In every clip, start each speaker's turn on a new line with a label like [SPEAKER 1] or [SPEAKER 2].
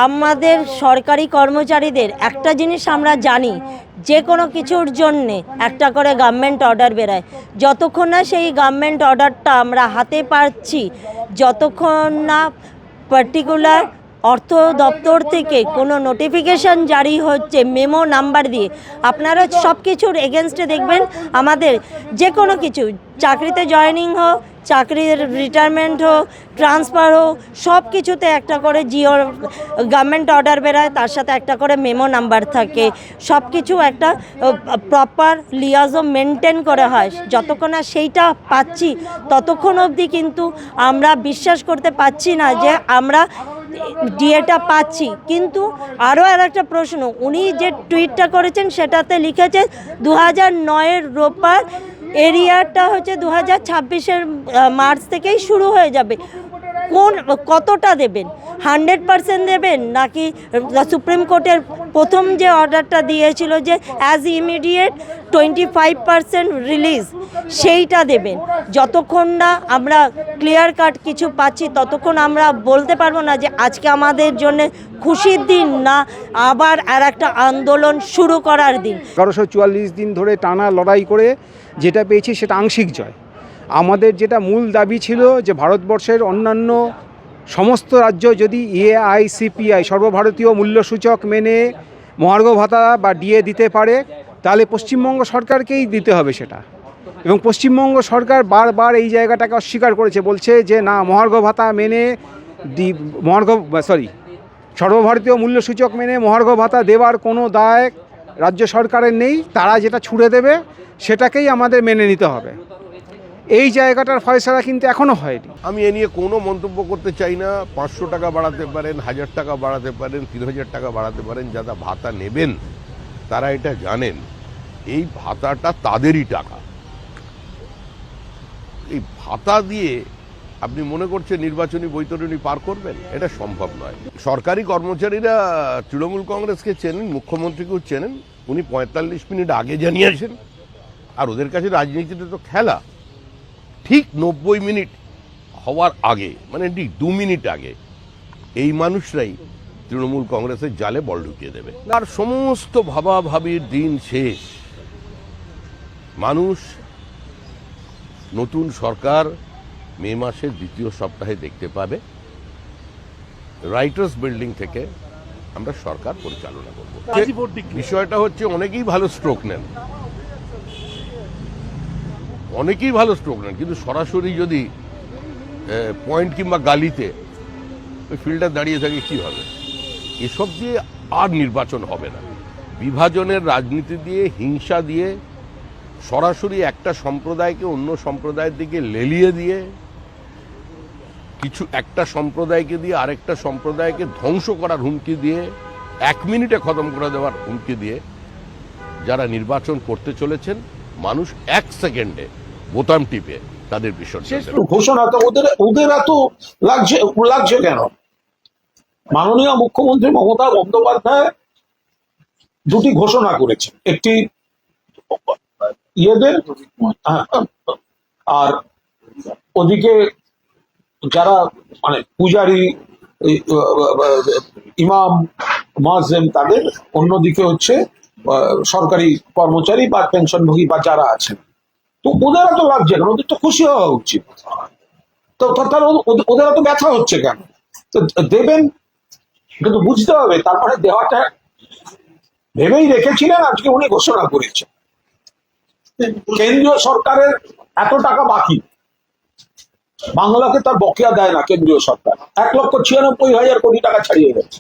[SPEAKER 1] আমাদের সরকারি কর্মচারীদের একটা জিনিস আমরা জানি, যে কোনো কিছুর জন্যে একটা করে গভর্নমেন্ট অর্ডার বেরোয়। যতক্ষণ না সেই গভর্নমেন্ট অর্ডারটা আমরা হাতে পাচ্ছি, যতক্ষণ না পার্টিকুলার অর্থ দপ্তর থেকে কোনো নোটিফিকেশান জারি হচ্ছে মেমো নাম্বার দিয়ে, আপনারা সব কিছুর এগেনস্টে দেখবেন আমাদের যে কোনো কিছু, চাকরিতে জয়েনিং হোক, চাকরির রিটায়ারমেন্ট হোক, ট্রান্সফার হোক, সব কিছুতে একটা করে জিও গভর্নমেন্ট অর্ডার বেরোয়, তার সাথে একটা করে মেমো নাম্বার থাকে। সব কিছু একটা প্রপার লিয়াজও মেনটেন করে হয়। যতক্ষণ না সেইটা পাচ্ছি ততক্ষণ অবধি কিন্তু আমরা বিশ্বাস করতে পারছি না যে আমরা ডিএটা পাচ্ছি। কিন্তু আরও একটা প্রশ্ন, উনি যে টুইটটা করেছেন সেটাতে লিখেছে 2009-এর রোপার এরিয়াটা হচ্ছে 2026-এর মার্চ থেকেই শুরু হয়ে যাবে। কতটা দেবেন? 100% দেবেন, নাকি সুপ্রিম কোর্টের প্রথম যে অর্ডারটা দিয়েছিল যে অ্যাজ ইমিডিয়েট 25% রিলিজ, সেইটা দেবেন? যতক্ষণ না আমরা ক্লিয়ার কাট কিছু পাচ্ছি ততক্ষণ আমরা বলতে পারবো না যে আজকে আমাদের জন্য খুশির দিন, না আবার আর একটা আন্দোলন শুরু করার দিন।
[SPEAKER 2] 1144 দিন ধরে টানা লড়াই করে যেটা পেয়েছি সেটা আংশিক জয়। আমাদের যেটা মূল দাবি ছিল যে ভারতবর্ষের অন্যান্য সমস্ত রাজ্য যদি এআইসিপিআই সর্বভারতীয় মূল্যসূচক মেনে মহার্ঘ ভাতা বা ডিএ দিতে পারে, তাহলে পশ্চিমবঙ্গ সরকারকেই দিতে হবে সেটা। এবং পশ্চিমবঙ্গ সরকার বারবার এই জায়গাটাকে অস্বীকার করেছে, বলছে যে না, মহার্ঘ ভাতা মেনে সর্বভারতীয় মূল্যসূচক মেনে মহার্ঘ ভাতা দেওয়ার কোনো দায় রাজ্য সরকারের নেই, তারা যেটা ছুড়ে দেবে সেটাকেই আমাদের মেনে নিতে হবে। এই জায়গাটার ফয়সালা কিন্তু এখনও হয়নি।
[SPEAKER 3] আমি এ নিয়ে কোনো মন্তব্য করতে চাই না। 500 টাকা বাড়াতে পারেন, 1000 টাকা বাড়াতে পারেন, 3000 টাকা বাড়াতে পারেন। যারা ভাতা নেবেন তারা এটা জানেন, এই ভাতাটা তাদেরই টাকা। এই ভাতা দিয়ে আপনি মনে করছেন নির্বাচনী বৈতরণী পার করবেন? এটা সম্ভব নয়। সরকারি কর্মচারীরা তৃণমূল কংগ্রেসকে চেনেন, মুখ্যমন্ত্রীকেও চেনেন। উনি 45 মিনিট আগে জানিয়েছেন। আর ওদের কাছে রাজনীতিতে তো খেলা ঠিক 90 মিনিট হওয়ার আগে, মানে ঠিক 2 মিনিট আগে এই মানুষরাই তৃণমূল কংগ্রেসের জালে বল ঢুকিয়ে দেবে। আর সমস্ত ভাবাভাবির দিন শেষ। মানুষ নতুন সরকার মে মাসের দ্বিতীয় সপ্তাহে দেখতে পাবে। রাইটার্স বিল্ডিং থেকে আমরা সরকার পরিচালনা করব। বিষয়টা হচ্ছে অনেকেই ভালো স্ট্রোক নেন, কিন্তু সরাসরি যদি পয়েন্ট কিংবা গালিতে ওই ফিল্ডার দাঁড়িয়ে থাকে কি হবে? এসব দিয়ে আর নির্বাচন হবে না। বিভাজনের রাজনীতি দিয়ে, হিংসা দিয়ে, সরাসরি একটা সম্প্রদায়কে অন্য সম্প্রদায়ের দিকে লেলিয়ে দিয়ে, একটা সম্প্রদায়কে দিয়ে আরেকটা সম্প্রদায়কে ধ্বংস করার হুমকি দিয়ে, 1 মিনিটে খতম করে দেওয়ার হুমকি দিয়ে যারা নির্বাচন করতে চলেছেন, মানুষ 1 সেকেন্ডে বোতাম টিপে তাদের বিসর্জন দেবে।
[SPEAKER 4] ঘোষণা তো ওদের এত লাগছে কেন? মাননীয় মুখ্যমন্ত্রী মমতা বন্দ্যোপাধ্যায় 2টি ঘোষণা করেছেন, একটি ইয়েদের আর ওদিকে যারা মানে পূজারী, ইমাম, মুয়াজ্জিন তাদের, অন্যদিকে হচ্ছে সরকারি কর্মচারী বা পেনশনভোগী বা যারা আছেন। তো ওদের এত লাগছে কেন? ওদের তো খুশি হওয়া উচিত। তো তাহলে ওদের এত ব্যথা হচ্ছে কেন? তো দেবেন, কিন্তু বুঝতে হবে তারপরে দেওয়াটা ভেবেই রেখেছিলেন, আজকে উনি ঘোষণা করেছেন। কেন্দ্রীয় সরকারের এত টাকা বাকি, বাংলাকে তার বকেয়া দেয় না কেন্দ্রীয় সরকার। 1,96,000 কোটি টাকা ছাড়িয়ে গেছে।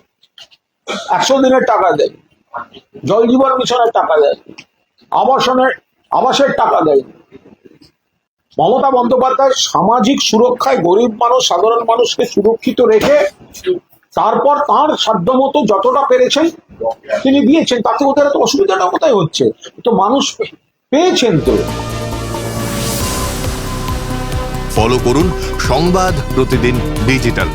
[SPEAKER 4] 100 দিনের টাকা দেয়, জল জীবন মিশনের টাকা দেয়, আবাসের টাকা দেয়। মমতা বন্দ্যোপাধ্যায় সামাজিক সুরক্ষায় গরিব মানুষ, সাধারণ মানুষকে সুরক্ষিত রেখে তারপর তার সাধ্যমতো যতটা পেরেছেন তিনি দিয়েছেন। তাতে ওদের এত অসুবিধাটা কোথায় হচ্ছে? তো মানুষ পেয়েছেন। তো
[SPEAKER 5] ফলো করুন সংবাদ প্রতিদিন ডিজিটাল।